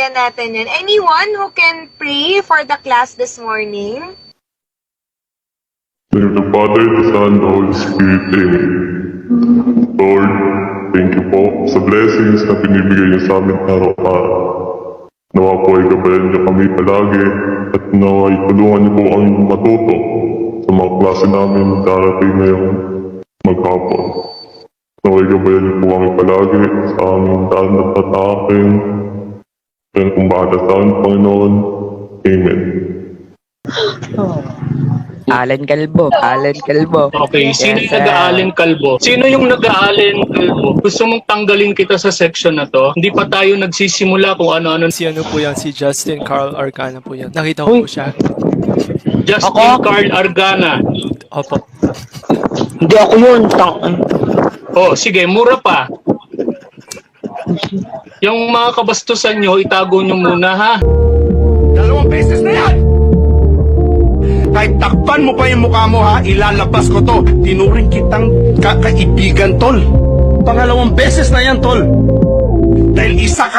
pag-usapan natin yan. Anyone who can pray for the class this morning? In the Father, the Son, the Holy Spirit, Amen. Lord, thank you po sa blessings na pinibigay niyo sa amin araw-araw. Nawa po ay gabayan niyo kami palagi at nawa ay tulungan niyo po kami matuto sa mga klase namin na darating ngayong maghapon. Nawa ay gabayan niyo po kami palagi sa aming daan na tatakin. Yan kung bata sa amin, Panginoon. Amen. Alan Calvo. Okay, sino Yes, yung nag-aalin kalbo? Sino yung nag-aalin kalbo? Gusto mong tanggalin kita sa section na to? Hindi pa tayo nagsisimula kung ano-ano. Si ano po yan, si Justin Carl Arcana po yan. Nakita ko po siya. Justin Carl Argana. Opo. Hindi ako yun. Oh, sige, mura pa. Yung mga kabastusan nyo, itago nyo muna, ha? 2 beses na yan! Kahit takpan mo pa yung mukha mo ha, ilalabas ko to. Tinuring kitang kakaibigan, tol. 2 beses na yan, tol. Dahil isa ka